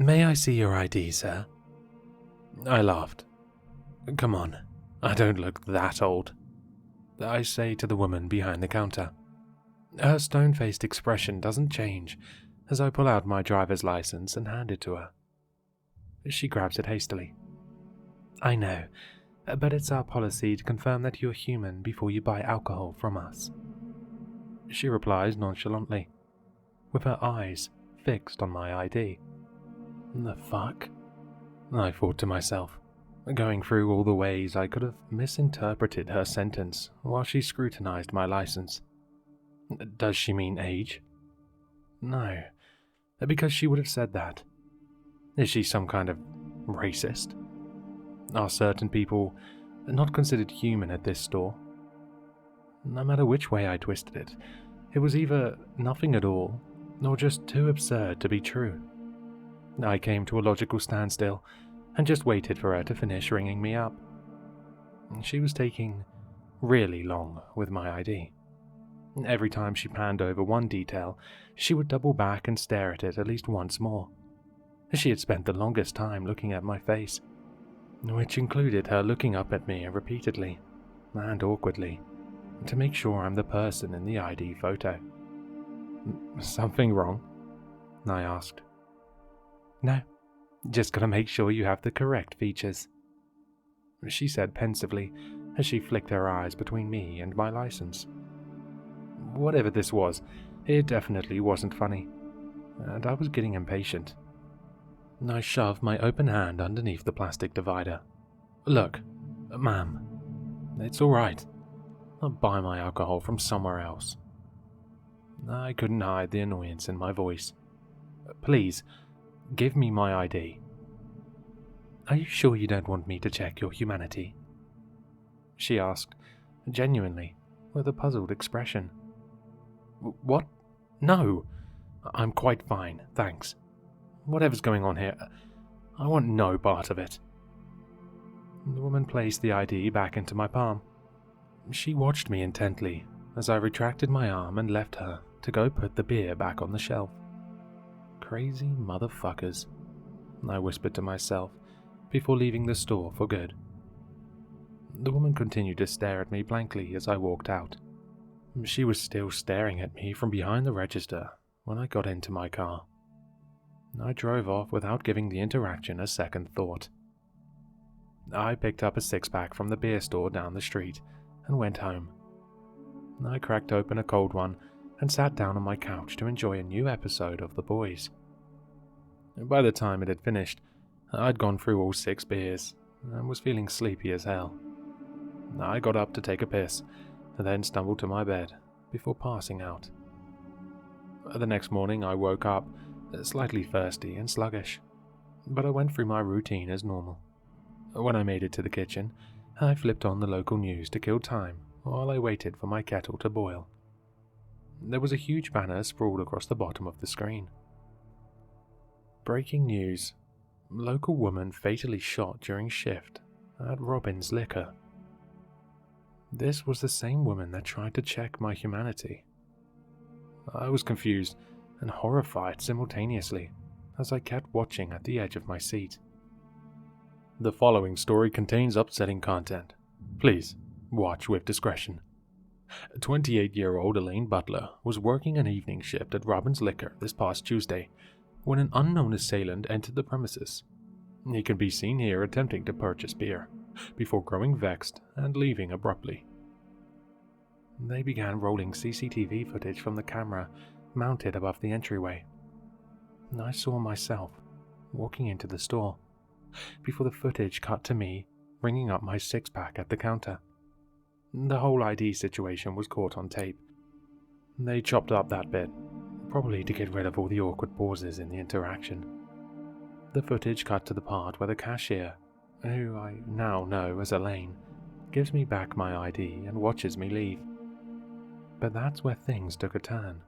May I see your ID, sir? I laughed. Come on, I don't look that old, I say to the woman behind the counter. Her stone-faced expression doesn't change as I pull out my driver's license and hand it to her. She grabs it hastily. I know, but it's our policy to confirm that you're human before you buy alcohol from us. She replies nonchalantly, with her eyes fixed on my ID. The fuck? I thought to myself, going through all the ways I could have misinterpreted her sentence while she scrutinized my license. Does she mean age? No, because she would have said that. Is she some kind of racist? Are certain people not considered human at this store? No matter which way I twisted it, it was either nothing at all, or just too absurd to be true. I came to a logical standstill and just waited for her to finish ringing me up. She was taking really long with my ID. Every time she panned over one detail, she would double back and stare at it at least once more. She had spent the longest time looking at my face, which included her looking up at me repeatedly and awkwardly to make sure I'm the person in the ID photo. Something wrong? I asked. No, just gotta make sure you have the correct features, she said pensively as she flicked her eyes between me and my license. Whatever this was, it definitely wasn't funny, and I was getting impatient. I shoved my open hand underneath the plastic divider. Look, ma'am, it's alright. I'll buy my alcohol from somewhere else. I couldn't hide the annoyance in my voice. Please, give me my ID. Are you sure you don't want me to check your humanity? She asked, genuinely, with a puzzled expression. What? No, I'm quite fine, thanks. Whatever's going on here, I want no part of it. The woman placed the ID back into my palm. She watched me intently as I retracted my arm and left her to go put the beer back on the shelf. Crazy motherfuckers, I whispered to myself before leaving the store for good. The woman continued to stare at me blankly as I walked out. She was still staring at me from behind the register when I got into my car. I drove off without giving the interaction a second thought. I picked up a six-pack from the beer store down the street and went home. I cracked open a cold one and sat down on my couch to enjoy a new episode of The Boys. By the time it had finished, I'd gone through all 6 beers and was feeling sleepy as hell. I got up to take a piss and then stumbled to my bed before passing out. The next morning I woke up slightly thirsty and sluggish, but I went through my routine as normal. When I made it to the kitchen, I flipped on the local news to kill time while I waited for my kettle to boil. There was a huge banner sprawled across the bottom of the screen. Breaking news. Local woman fatally shot during shift at Robin's Liquor. This was the same woman that tried to check my humanity. I was confused and horrified simultaneously as I kept watching at the edge of my seat. The following story contains upsetting content. Please watch with discretion. 28-year-old Elaine Butler was working an evening shift at Robin's Liquor this past Tuesday when an unknown assailant entered the premises. He can be seen here attempting to purchase beer, before growing vexed and leaving abruptly. They began rolling CCTV footage from the camera mounted above the entryway. I saw myself walking into the store, before the footage cut to me ringing up my six-pack at the counter. The whole ID situation was caught on tape. They chopped up that bit, probably to get rid of all the awkward pauses in the interaction. The footage cut to the part where the cashier, who I now know as Elaine, gives me back my ID and watches me leave. But that's where things took a turn.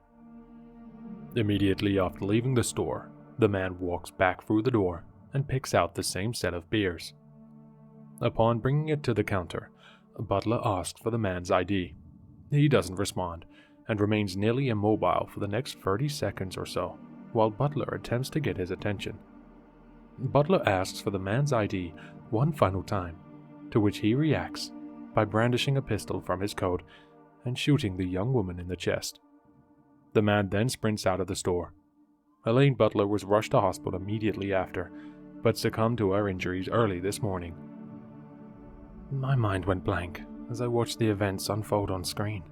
Immediately after leaving the store, the man walks back through the door and picks out the same set of beers. Upon bringing it to the counter, Butler asks for the man's ID. He doesn't respond, and remains nearly immobile for the next 30 seconds or so, while Butler attempts to get his attention. Butler asks for the man's ID one final time, to which he reacts by brandishing a pistol from his coat and shooting the young woman in the chest. The man then sprints out of the store. Elaine Butler was rushed to hospital immediately after, but succumbed to her injuries early this morning. My mind went blank as I watched the events unfold on screen.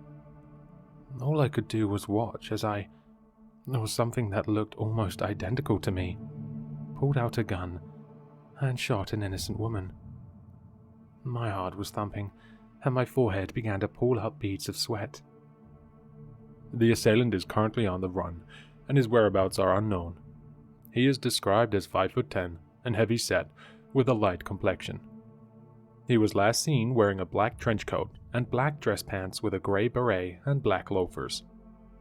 All I could do was watch as there was something that looked almost identical to me, pulled out a gun and shot an innocent woman. My heart was thumping, and my forehead began to pool up beads of sweat. The assailant is currently on the run, and his whereabouts are unknown. He is described as 5'10" and heavy-set, with a light complexion. He was last seen wearing a black trench coat and black dress pants with a grey beret and black loafers.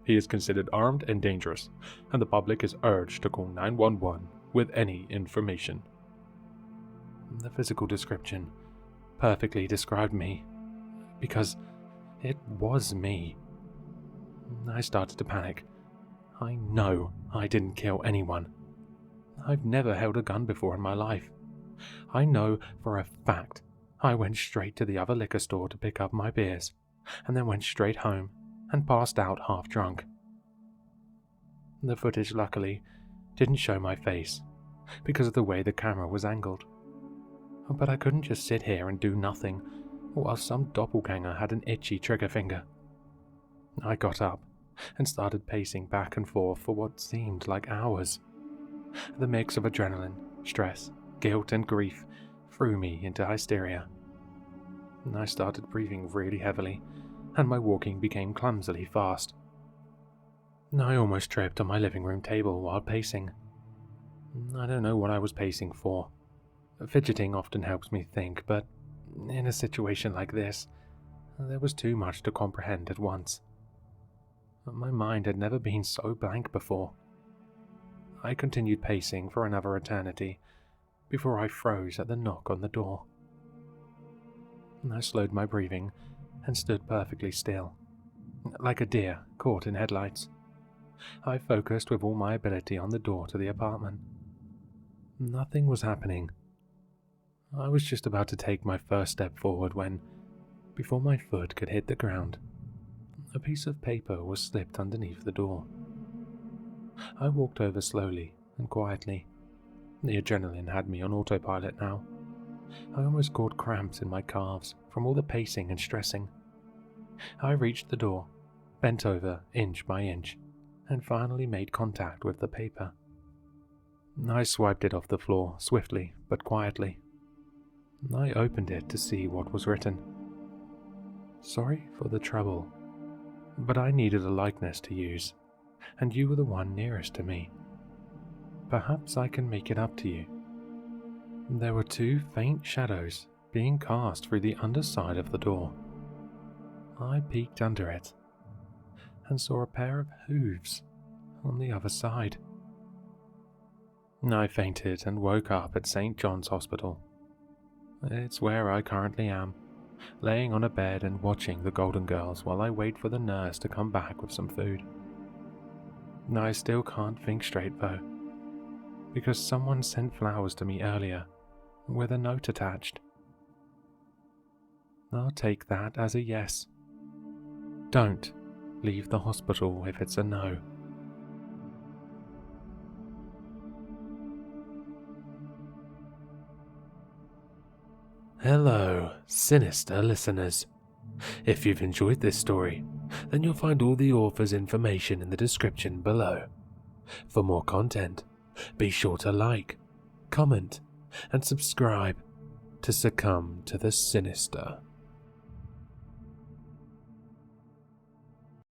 He is considered armed and dangerous, and the public is urged to call 911 with any information. The physical description perfectly described me, because it was me. I started to panic. I know I didn't kill anyone. I've never held a gun before in my life. I know for a fact I went straight to the other liquor store to pick up my beers, and then went straight home and passed out half drunk. The footage, luckily, didn't show my face, because of the way the camera was angled. But I couldn't just sit here and do nothing, while some doppelganger had an itchy trigger finger. I got up and started pacing back and forth for what seemed like hours. The mix of adrenaline, stress, guilt, and grief threw me into hysteria. I started breathing really heavily, and my walking became clumsily fast. I almost tripped on my living room table while pacing. I don't know what I was pacing for. Fidgeting often helps me think, but in a situation like this, there was too much to comprehend at once. My mind had never been so blank before. I continued pacing for another eternity before I froze at the knock on the door. I slowed my breathing and stood perfectly still, like a deer caught in headlights. I focused with all my ability on the door to the apartment. Nothing was happening. I was just about to take my first step forward when, before my foot could hit the ground, a piece of paper was slipped underneath the door. I walked over slowly and quietly. The adrenaline had me on autopilot now. I almost caught cramps in my calves from all the pacing and stressing. I reached the door, bent over inch by inch, and finally made contact with the paper. I swiped it off the floor swiftly but quietly. I opened it to see what was written. Sorry for the trouble, but I needed a likeness to use, and you were the one nearest to me. Perhaps I can make it up to you. There were two faint shadows being cast through the underside of the door. I peeked under it and saw a pair of hooves on the other side. I fainted and woke up at St. John's Hospital. It's where I currently am, laying on a bed and watching the Golden Girls while I wait for the nurse to come back with some food. I still can't think straight though, because someone sent flowers to me earlier with a note attached. I'll take that as a yes. Don't leave the hospital if it's a no. Hello, sinister listeners. If you've enjoyed this story, then you'll find all the author's information in the description below. For more content, be sure to like, comment, and subscribe to succumb to the sinister.